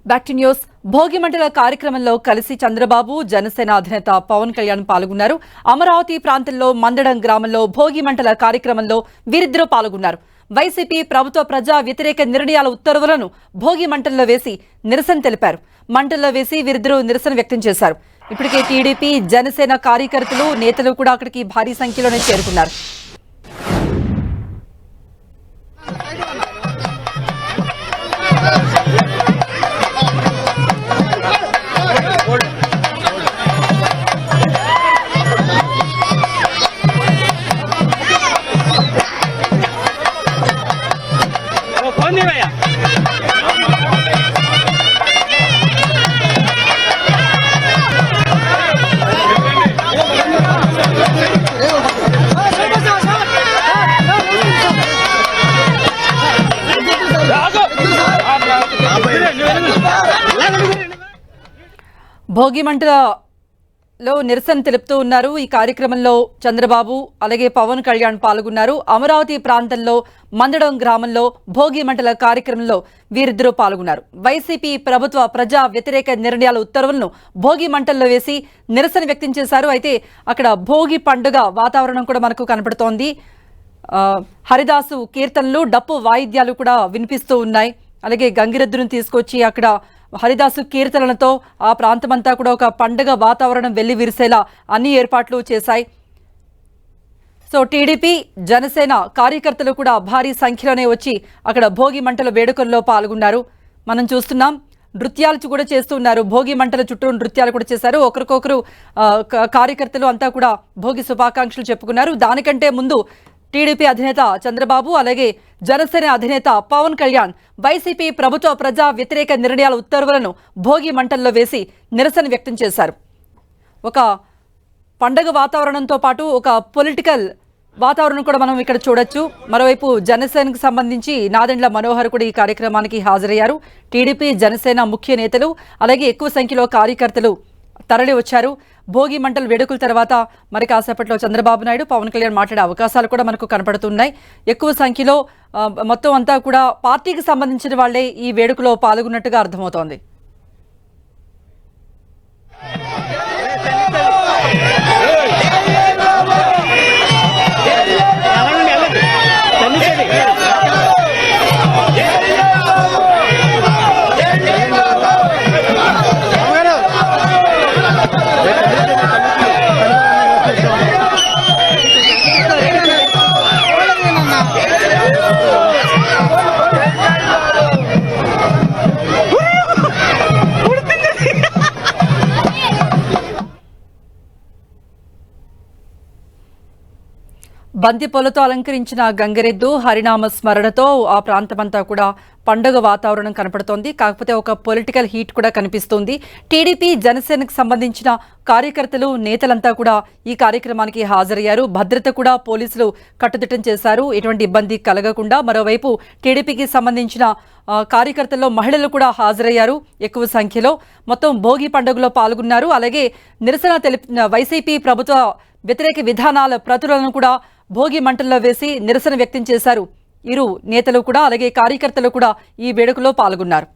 Back to news. Bhogi మంటల కార్యక్రమంలో కలిసి చంద్రబాబు, జనసేన అధినేత పవన్ కళ్యాణ్ పాల్గొన్నారు. అమరావతి ప్రాంతంలో మందడం గ్రామంలో భోగి మంటల కార్యక్రమంలో వీరిద్దరూ పాల్గొన్నారు. వైసీపీ ప్రభుత్వ ప్రజా వ్యతిరేక నిర్ణయాల ఉత్తర్వులను భోగి మంటల్లో వేసి నిరసన తెలిపారు. మంటల్లో వేసి వీరిద్దరూ నిరసన వ్యక్తం చేశారు. ఇప్పటికే టీడీపీ, జనసేన కార్యకర్తలు, నేతలు కూడా అక్కడికి భారీ సంఖ్యలోనే చేరుకున్నారు. భోగి మంటలలో నిరసన తెలుపుతూ ఉన్నారు. ఈ కార్యక్రమంలో చంద్రబాబు అలాగే పవన్ కళ్యాణ్ పాల్గొన్నారు. అమరావతి ప్రాంతంలో మందడం గ్రామంలో భోగి మంటల కార్యక్రమంలో వీరిద్దరూ పాల్గొన్నారు. వైసీపీ ప్రభుత్వ ప్రజా వ్యతిరేక నిర్ణయాల ఉత్తర్వులను భోగి మంటల్లో వేసి నిరసన వ్యక్తం చేశారు. అయితే అక్కడ భోగి పండుగ వాతావరణం కూడా మనకు కనపడుతోంది. హరిదాసు కీర్తనలు, డప్పు వాయిద్యాలు కూడా వినిపిస్తూ ఉన్నాయి. అలాగే గంగిరెద్దును తీసుకొచ్చి అక్కడ హరిదాసు కీర్తనలతో ఆ ప్రాంతమంతా కూడా ఒక పండుగ వాతావరణం వెళ్లి విరిసేలా అన్ని ఏర్పాట్లు చేశాయి. సో టీడీపీ, జనసేన కార్యకర్తలు కూడా భారీ సంఖ్యలోనే వచ్చి అక్కడ భోగి మంటల వేడుకల్లో పాల్గొన్నారు. మనం చూస్తున్నాం. నృత్యాలు కూడా చేస్తున్నారు. భోగి మంటల చుట్టూ నృత్యాలు కూడా చేశారు. ఒకరికొకరు కార్యకర్తలు అంతా కూడా భోగి శుభాకాంక్షలు చెప్పుకున్నారు. దానికంటే ముందు టీడీపీ అధినేత చంద్రబాబు అలాగే జనసేన అధినేత పవన్ కళ్యాణ్ వైసీపీ ప్రభుత్వ ప్రజా వ్యతిరేక నిర్ణయాల ఉత్తర్వులను భోగి మంటల్లో వేసి నిరసన వ్యక్తం చేశారు. ఒక పండగ వాతావరణంతో పాటు ఒక పొలిటికల్ వాతావరణం కూడా మనం ఇక్కడ చూడొచ్చు. మరోవైపు జనసేనకు సంబంధించి నాదెండ్ల మనోహర్ కూడా ఈ కార్యక్రమానికి హాజరయ్యారు. టీడీపీ, జనసేన ముఖ్య నేతలు అలాగే ఎక్కువ సంఖ్యలో కార్యకర్తలు తరలి వచ్చారు. భోగి మంటల వేడుకల తర్వాత మరి కాసేపట్లో చంద్రబాబు నాయుడు, పవన్ కళ్యాణ్ మాట్లాడే అవకాశాలు కూడా మనకు కనపడుతున్నాయి. ఎక్కువ సంఖ్యలో మొత్తం అంతా కూడా పార్టీకి సంబంధించిన వాళ్లే ఈ వేడుకలో పాల్గొన్నట్టుగా అర్థమవుతోంది. బంతి పూలతో అలంకరించిన గంగిరెద్దు, హరినామ స్మరణతో ఆ ప్రాంతమంతా కూడా పండుగ వాతావరణం కనపడుతోంది. కాకపోతే ఒక పొలిటికల్ హీట్ కూడా కనిపిస్తోంది. టీడీపీ, జనసేనకు సంబంధించిన కార్యకర్తలు, నేతలంతా కూడా ఈ కార్యక్రమానికి హాజరయ్యారు. భద్రత కూడా పోలీసులు కట్టుదిట్టం చేశారు, ఎటువంటి ఇబ్బంది కలగకుండా. మరోవైపు టీడీపీకి సంబంధించిన కార్యకర్తల్లో మహిళలు కూడా హాజరయ్యారు ఎక్కువ సంఖ్యలో. మొత్తం భోగి పండుగలో పాల్గొన్నారు. అలాగే నిరసన తెలిపిన వైసీపీ ప్రభుత్వ వ్యతిరేక విధానాల ప్రతులను కూడా భోగి మంటల్లో వేసి నిరసన వ్యక్తం చేశారు. ఇరు నేతలు కూడా అలాగే కార్యకర్తలు కూడా ఈ వేడుకలో పాల్గొన్నారు.